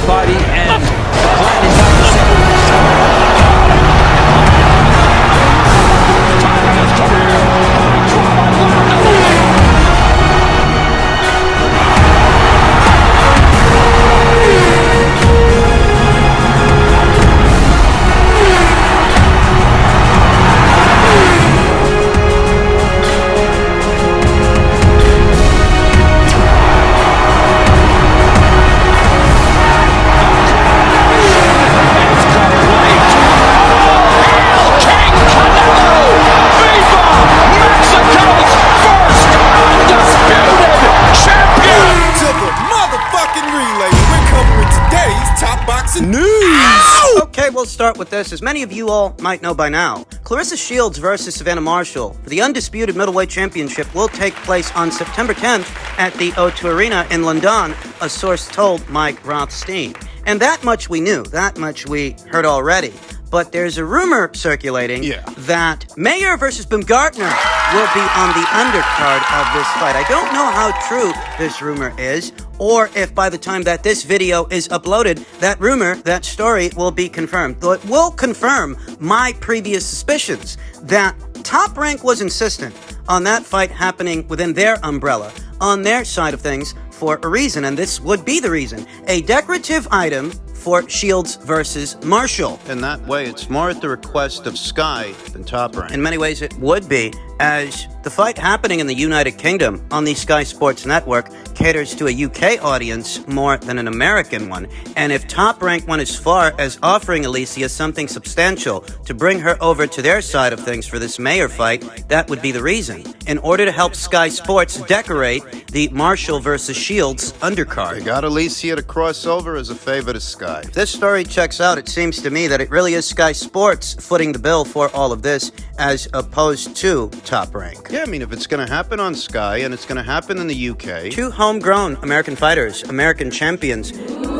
body and grinding down the Okay, we'll start with this. As many of you all might know by now, Claressa Shields versus Savannah Marshall for the undisputed middleweight championship will take place on September 10th at the O2 Arena in London, a source told Mike Rothstein. And that much we knew, that much we heard already. But there's a rumor circulating that Mayer versus Baumgardner will be on the undercard of this fight. I don't know how true this rumor is, or if by the time that this video is uploaded, that rumor, that story will be confirmed. Though it will confirm my previous suspicions that Top Rank was insistent on that fight happening within their umbrella, on their side of things, for a reason, and this would be the reason. A decorative item for Shields versus Marshall. And that way, it's more at the request of Sky than Top Rank. In many ways, it would be, as the fight happening in the United Kingdom on the Sky Sports Network caters to a UK audience more than an American one. And if Top Rank went as far as offering Alicia something substantial to bring her over to their side of things for this Mayer fight, that would be the reason. In order to help Sky Sports decorate the Marshall versus Shields undercard. They got Alicia to cross over as a favor to Sky. If this story checks out, it seems to me that it really is Sky Sports footing the bill for all of this, as opposed to Top Rank. Yeah, I mean, if it's going to happen on Sky and it's going to happen in the UK. Two homegrown American fighters, American champions,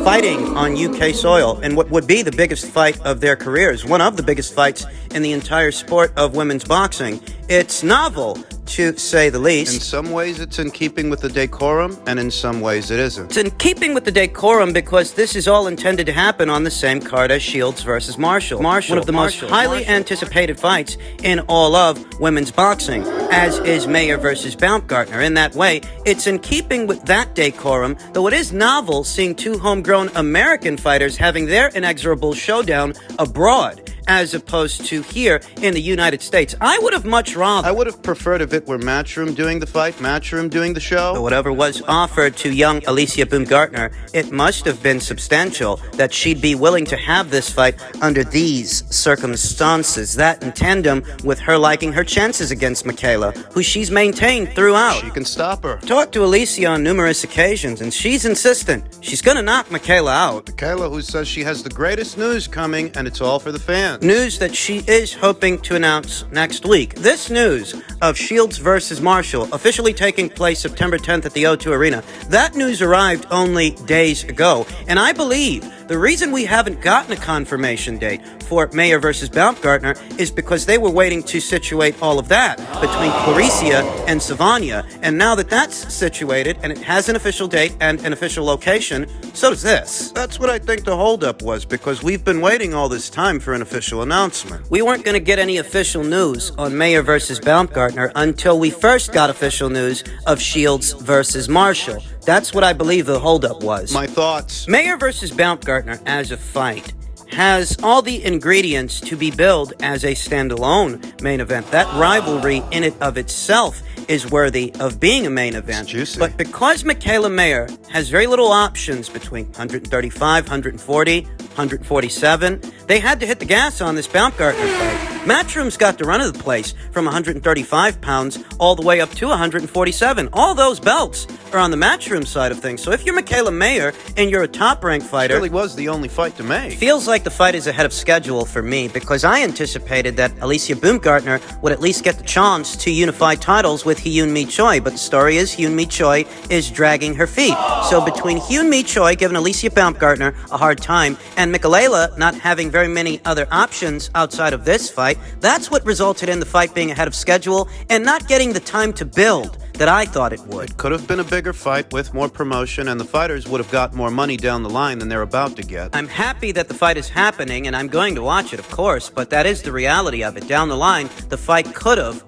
fighting on UK soil in what would be the biggest fight of their careers, one of the biggest fights in the entire sport of women's boxing. It's novel, to say the least. In some ways, it's in keeping with the decorum, and in some ways, it isn't. It's in keeping with the decorum because this is all intended to happen on the same card as Shields versus Marshall. One of the most highly anticipated fights in all of women's boxing, as is Mayer versus Baumgardner. In that way, it's in keeping with that decorum, though it is novel seeing two homegrown American fighters having their inexorable showdown abroad, as opposed to here in the United States. I would have much rather. I would have preferred if it were Matchroom doing the fight, Matchroom doing the show. But whatever was offered to young Alicia Baumgardner, it must have been substantial that she'd be willing to have this fight under these circumstances. That in tandem with her liking her chances against Michaela, who she's maintained throughout. She can stop her. Talked to Alicia on numerous occasions, and she's insistent. She's gonna knock Michaela out. Michaela, who says she has the greatest news coming, and it's all for the fans. News that she is hoping to announce next week. This news of Shields versus Marshall officially taking place September 10th at the O2 Arena. That news arrived only days ago, and I believe the reason we haven't gotten a confirmation date for Mayer versus Baumgardner is because they were waiting to situate all of that between Claressa and Savannah. And now that that's situated and it has an official date and an official location, so does this. That's what I think the holdup was, because we've been waiting all this time for an official announcement. We weren't going to get any official news on Mayer versus Baumgardner until we first got official news of Shields versus Marshall. That's what I believe the holdup was. My thoughts. Mayer versus Baumgardner as a fight has all the ingredients to be billed as a standalone main event. That rivalry in it of itself is worthy of being a main event. Juicy. But because Michaela Mayer has very little options between 135, 140, 147, they had to hit the gas on this Baumgardner fight. Matchroom's got the run of the place from 135 pounds all the way up to 147. All those belts are on the Matchroom side of things. So if you're Michaela Mayer and you're a top-ranked fighter... It really was the only fight to make. Feels like the fight is ahead of schedule for me because I anticipated that Alicia Baumgardner would at least get the chance to unify titles with Hyun-Mi Choi. But the story is Hyun-Mi Choi is dragging her feet. So between Hyun-Mi Choi giving Alicia Baumgardner a hard time and and Mikaela not having very many other options outside of this fight, that's what resulted in the fight being ahead of schedule and not getting the time to build that I thought it would. It could have been a bigger fight with more promotion, and the fighters would have got more money down the line than they're about to get. I'm happy that the fight is happening, and I'm going to watch it, of course, but that is the reality of it. Down the line, the fight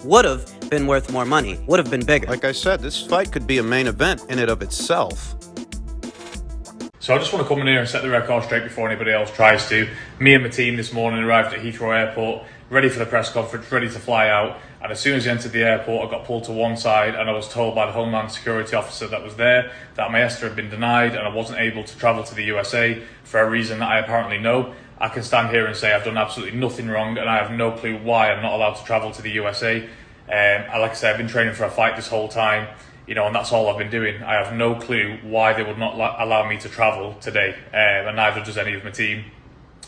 would have been worth more money, would have been bigger. Like I said, this fight could be a main event in and of itself. So I just want to come in here and set the record straight before anybody else tries to. Me and my team this morning arrived at Heathrow Airport, ready for the press conference, ready to fly out. And as soon as I entered the airport, I got pulled to one side and I was told by the Homeland Security officer that was there that my ESTA had been denied and I wasn't able to travel to the USA for a reason that I apparently know. I can stand here and say I've done absolutely nothing wrong and I have no clue why I'm not allowed to travel to the USA. Like I said, I've been training for a fight this whole time, and that's all I've been doing. I have no clue why they would not allow me to travel today, and neither does any of my team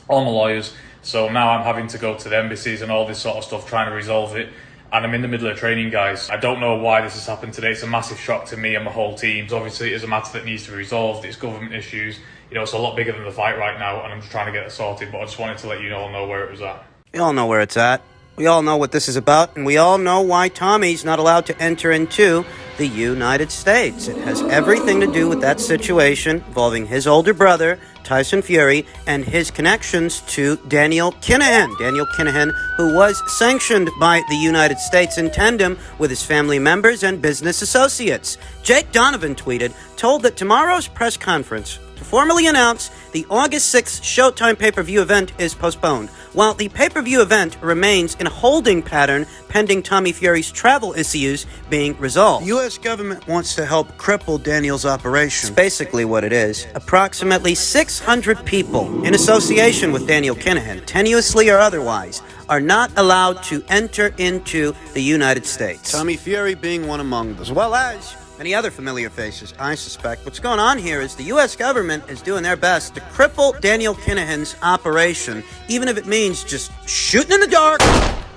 or my lawyers. So now I'm having to go to the embassies and all this sort of stuff, trying to resolve it. And I'm in the middle of training, guys. I don't know why this has happened today. It's a massive shock to me and my whole team. Obviously, it is a matter that needs to be resolved. It's government issues. It's a lot bigger than the fight right now, and I'm just trying to get it sorted. But I just wanted to let you all know where it was at. We all know where it's at. We all know what this is about, and we all know why Tommy's not allowed to enter into the United States. It has everything to do with that situation involving his older brother, Tyson Fury, and his connections to Daniel Kinahan. Daniel Kinahan, who was sanctioned by the United States in tandem with his family members and business associates. Jake Donovan tweeted, told that tomorrow's press conference to formally announce the August 6th Showtime pay-per-view event is postponed, while the pay-per-view event remains in a holding pattern pending Tommy Fury's travel issues being resolved. The U.S. government wants to help cripple Daniel's operation. It's basically what it is. Approximately 600 people in association with Daniel Kinahan, tenuously or otherwise, are not allowed to enter into the United States. Tommy Fury being one among them. As well as many other familiar faces, I suspect. What's going on here is the U.S. government is doing their best to cripple Daniel Kinahan's operation, even if it means just shooting in the dark,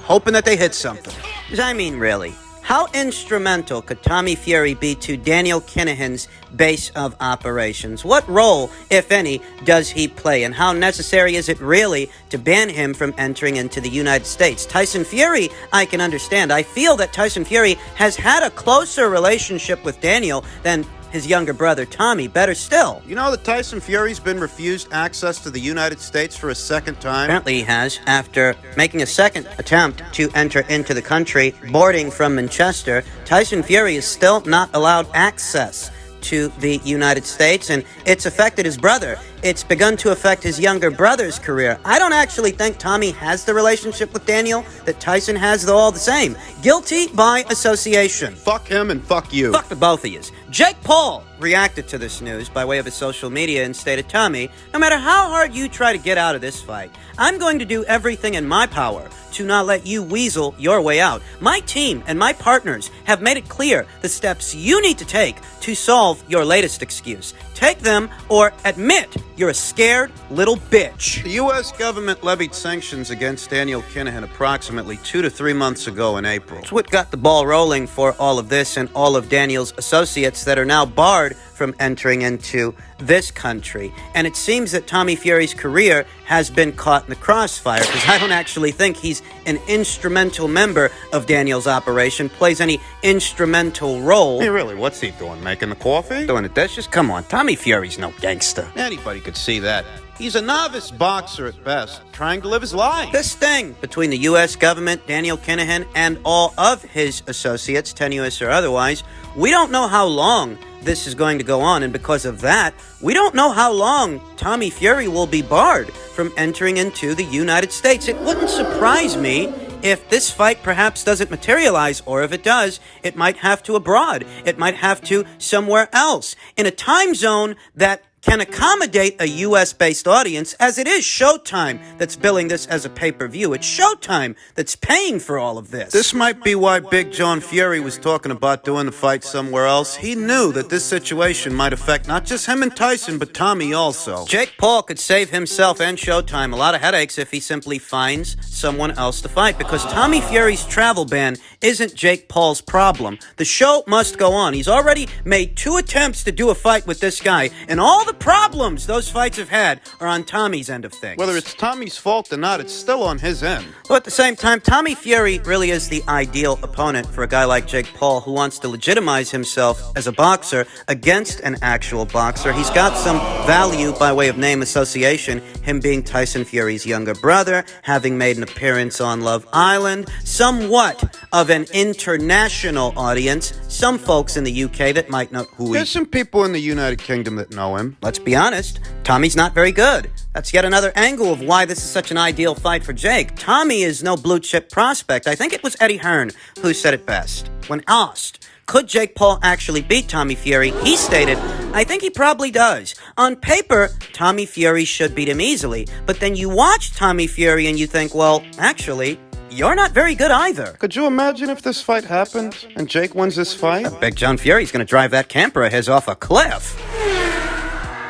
hoping that they hit something. Because I mean, really, how instrumental could Tommy Fury be to Daniel Kinahan's base of operations? What role, if any, does he play? And how necessary is it really to ban him from entering into the United States? Tyson Fury, I can understand. I feel that Tyson Fury has had a closer relationship with Daniel than his younger brother, Tommy. Better still. You know that Tyson Fury's been refused access to the United States for a second time? Apparently he has, after making a second attempt to enter into the country, boarding from Manchester. Tyson Fury is still not allowed access to the United States, and it's affected his brother. It's begun to affect his younger brother's career. I don't actually think Tommy has the relationship with Daniel that Tyson has, though all the same. Guilty by association. Fuck him and fuck you. Fuck the both of yous. Jake Paul reacted to this news by way of his social media and stated, Tommy, no matter how hard you try to get out of this fight, I'm going to do everything in my power to not let you weasel your way out. My team and my partners have made it clear the steps you need to take to solve your latest excuse. Take them or admit you're a scared little bitch. The U.S. government levied sanctions against Daniel Kinahan approximately 2 to 3 months ago in April. It's what got the ball rolling for all of this and all of Daniel's associates that are now barred from entering into this country. And it seems that Tommy Fury's career has been caught in the crossfire, because I don't actually think he's an instrumental member of Daniel's operation, plays any instrumental role. Hey, really, what's he doing? Making the coffee? Doing the dishes? Come on, Tommy Fury's no gangster. Anybody could see that. He's a novice boxer at best, trying to live his life. This thing between the U.S. government, Daniel Kinahan, and all of his associates, tenuous or otherwise, we don't know how long this is going to go on, and because of that, we don't know how long Tommy Fury will be barred from entering into the United States. It wouldn't surprise me if this fight perhaps doesn't materialize, or if it does, it might have to abroad. It might have to somewhere else, in a time zone that can accommodate a U.S.-based audience, as it is Showtime that's billing this as a pay-per-view. It's Showtime that's paying for all of this. This might be why Big John Fury was talking about doing the fight somewhere else. He knew that this situation might affect not just him and Tyson, but Tommy also. Jake Paul could save himself and Showtime a lot of headaches if he simply finds someone else to fight, because Tommy Fury's travel ban isn't Jake Paul's problem. The show must go on. He's already made 2 attempts to do a fight with this guy, and all the the problems those fights have had are on Tommy's end of things. Whether it's Tommy's fault or not, it's still on his end. Well, at the same time, Tommy Fury really is the ideal opponent for a guy like Jake Paul who wants to legitimize himself as a boxer against an actual boxer. He's got some value by way of name association, him being Tyson Fury's younger brother, having made an appearance on Love Island, somewhat of an international audience, some folks in the UK that might know who he There's some people in the United Kingdom that know him. Let's be honest, Tommy's not very good. That's yet another angle of why this is such an ideal fight for Jake. Tommy is no blue chip prospect. I think it was Eddie Hearn who said it best. When asked, could Jake Paul actually beat Tommy Fury, he stated, I think he probably does. On paper, Tommy Fury should beat him easily, but then you watch Tommy Fury and you think, well, actually, you're not very good either. Could you imagine if this fight happened and Jake wins this fight? Big John Fury's gonna drive that camper of his off a cliff.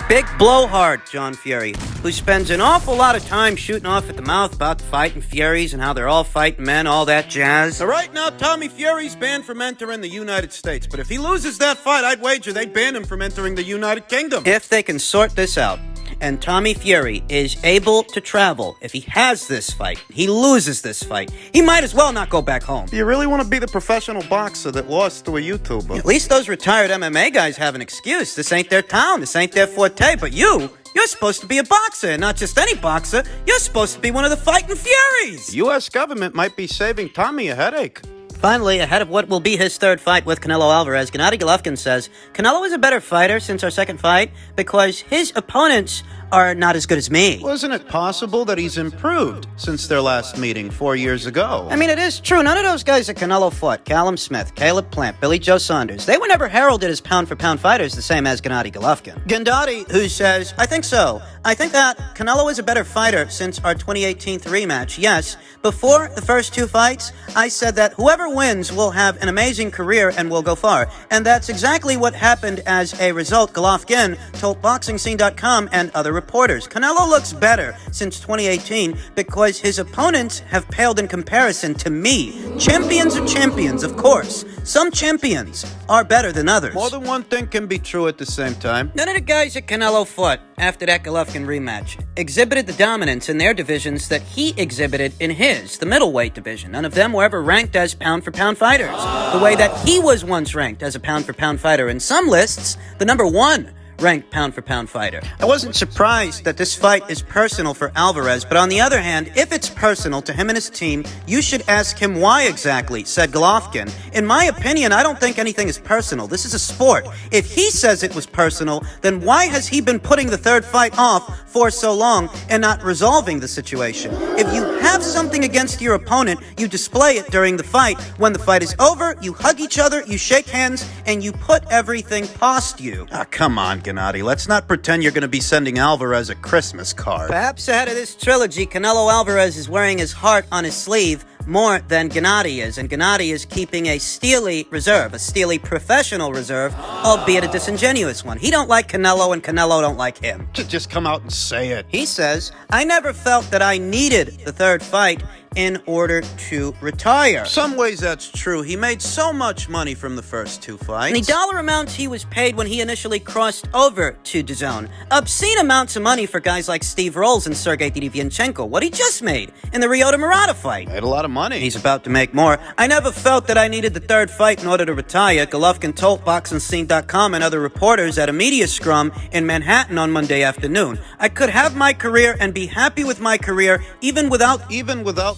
Big blowhard John Fury, who spends an awful lot of time shooting off at the mouth about the fighting Furies and how they're all fighting men, all that jazz. So right now, Tommy Fury's banned from entering the United States, but if he loses that fight, I'd wager they'd ban him from entering the United Kingdom. If they can sort this out, and Tommy Fury is able to travel, if he has this fight, he loses this fight, he might as well not go back home. Do you really want to be the professional boxer that lost to a YouTuber? At least those retired MMA guys have an excuse. This ain't their town, this ain't their forte, but you're supposed to be a boxer, and not just any boxer, you're supposed to be one of the fighting Furies! The U.S. government might be saving Tommy a headache. Finally, ahead of what will be his third fight with Canelo Alvarez, Gennady Golovkin says, Canelo is a better fighter since our second fight because his opponents are not as good as me. Wasn't it possible that he's improved since their last meeting 4 years ago? I mean, it is true. None of those guys that Canelo fought, Callum Smith, Caleb Plant, Billy Joe Saunders, they were never heralded as pound-for-pound fighters the same as Gennady Golovkin. Gennady, who says, I think so. I think that Canelo is a better fighter since our 2018 rematch. Yes, before the first two fights, I said that whoever wins will have an amazing career and will go far. And that's exactly what happened as a result, Golovkin told BoxingScene.com and other reporters. Canelo looks better since 2018 because his opponents have paled in comparison to me. Champions are champions, of course. Some champions are better than others. More than one thing can be true at the same time. None of the guys that Canelo fought after that Golovkin rematch exhibited the dominance in their divisions that he exhibited in his, the middleweight division. None of them were ever ranked as pound-for-pound fighters, the way that he was once ranked as a pound-for-pound fighter. In some lists, the number one ranked pound-for-pound fighter. I wasn't surprised that this fight is personal for Alvarez, but on the other hand, if it's personal to him and his team, you should ask him why exactly, said Golovkin. In my opinion, I don't think anything is personal. This is a sport. If he says it was personal, then why has he been putting the third fight off for so long and not resolving the situation? If you have something against your opponent, you display it during the fight. When the fight is over, you hug each other, you shake hands, and you put everything past you. Ah, come on, Gennady. Let's not pretend you're going to be sending Alvarez a Christmas card. Perhaps ahead of this trilogy, Canelo Alvarez is wearing his heart on his sleeve more than Gennady is, and Gennady is keeping a steely reserve, a steely professional reserve, albeit a disingenuous one. He don't like Canelo, and Canelo don't like him. Just come out and say it. He says, I never felt that I needed the third fight in order to retire. Some ways that's true. He made so much money from the first two fights. And the dollar amounts he was paid when he initially crossed over to DAZN. Obscene amounts of money for guys like Steve Rolls and Sergey Didivianchenko. What he just made in the Ryota Murata fight. Made a lot of money. He's about to make more. I never felt that I needed the third fight in order to retire. Golovkin told BoxingScene.com and other reporters at a media scrum in Manhattan on Monday afternoon. I could have my career and be happy with my career even without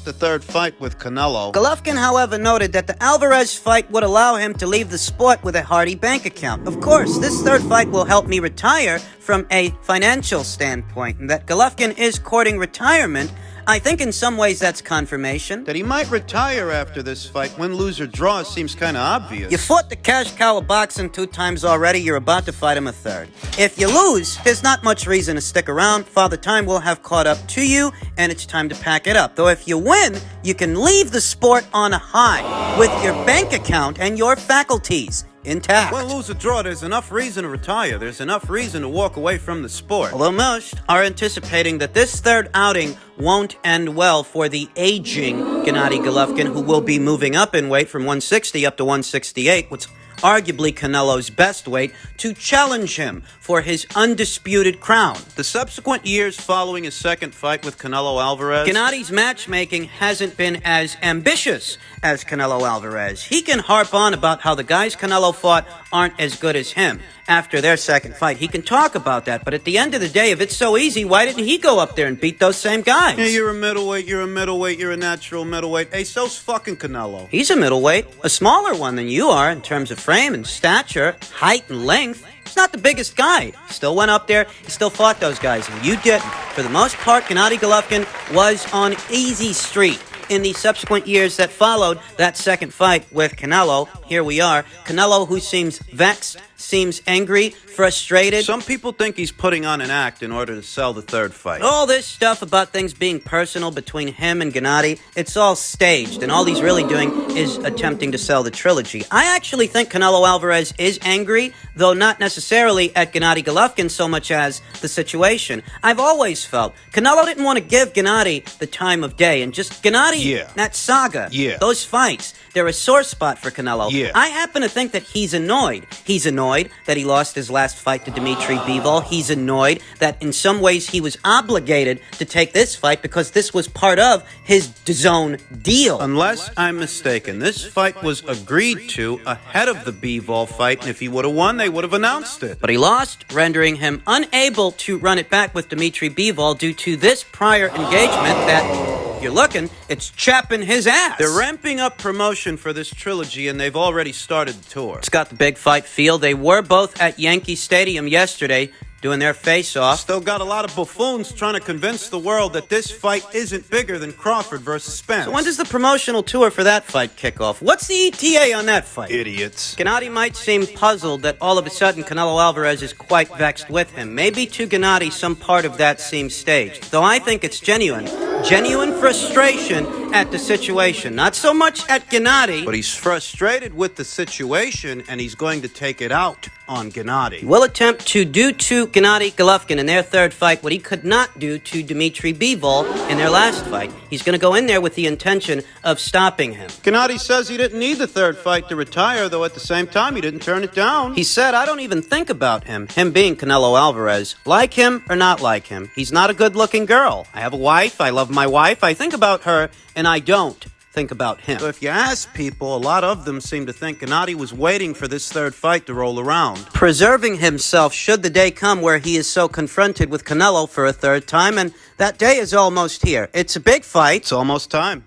the third fight with Canelo. Golovkin, however, noted that the Alvarez fight would allow him to leave the sport with a hearty bank account. Of course, this third fight will help me retire from a financial standpoint, and that Golovkin is courting retirement. I think in some ways that's confirmation. That he might retire after this fight, win, lose, or draw, seems kind of obvious. You fought the cash cow of boxing 2 times already, you're about to fight him a third. If you lose, there's not much reason to stick around. Father Time will have caught up to you, and it's time to pack it up. Though if you win, you can leave the sport on a high, with your bank account and your faculties intact. Win, lose, or draw, there's enough reason to retire. There's enough reason to walk away from the sport. Although most are anticipating that this third outing won't end well for the aging Gennady Golovkin, who will be moving up in weight from 160 up to 168, arguably Canelo's best weight, to challenge him for his undisputed crown. The subsequent years following his second fight with Canelo Alvarez, Gennady's matchmaking hasn't been as ambitious as Canelo Alvarez. He can harp on about how the guys Canelo fought aren't as good as him. After their second fight, he can talk about that, but at the end of the day, if it's so easy, why didn't he go up there and beat those same guys? yeah, you're a middleweight, you're a natural middleweight. Hey, so's fucking Canelo. He's a middleweight, a smaller one than you are in terms of frame and stature, height and length. He's not the biggest guy. Still went up there, he still fought those guys, and you didn't. For the most part, Gennady Golovkin was on easy street. In the subsequent years that followed that second fight with Canelo, here we are. Canelo, who seems vexed, seems angry, frustrated. Some people think he's putting on an act in order to sell the third fight. All this stuff about things being personal between him and Gennady, it's all staged, and all he's really doing is attempting to sell the trilogy. I actually think Canelo Alvarez is angry, though not necessarily at Gennady Golovkin so much as the situation. I've always felt Canelo didn't want to give Gennady the time of day, and just Gennady, that saga, those fights, they're a sore spot for Canelo. I happen to think that he's annoyed. He's annoyed that he lost his last fight to Dimitri Bivol. He's annoyed that in some ways he was obligated to take this fight because this was part of his DAZN deal. Unless I'm mistaken, this fight was agreed to ahead of the Bivol fight, and if he would have won, they would have announced it. But he lost, rendering him unable to run it back with Dimitri Bivol due to this prior engagement that, if you're looking, it's chapping his ass. They're ramping up promotion for this trilogy, and they've already started the tour. It's got the big fight feel. They were both at Yankee Stadium yesterday doing their face-off. Still got a lot of buffoons trying to convince the world that this fight isn't bigger than Crawford versus Spence. So when does the promotional tour for that fight kick off? What's the ETA on that fight? Idiots. Gennady might seem puzzled that all of a sudden Canelo Alvarez is quite vexed with him. Maybe to Gennady some part of that seems staged, though I think it's genuine. Genuine frustration at the situation. Not so much at Gennady. But he's frustrated with the situation, and he's going to take it out on Gennady. Will attempt to do to Gennady Golovkin in their third fight what he could not do to Dimitri Bivol in their last fight. He's going to go in there with the intention of stopping him. Gennady says he didn't need the third fight to retire, though at the same time he didn't turn it down. He said, I don't even think about him being Canelo Alvarez. Like him or not like him, he's not a good-looking girl. I have a wife, I love my wife, I think about her, and I don't think about him. So if you ask people, a lot of them seem to think Gennady was waiting for this third fight to roll around. Preserving himself should the day come where he is so confronted with Canelo for a third time, and that day is almost here. It's a big fight. It's almost time.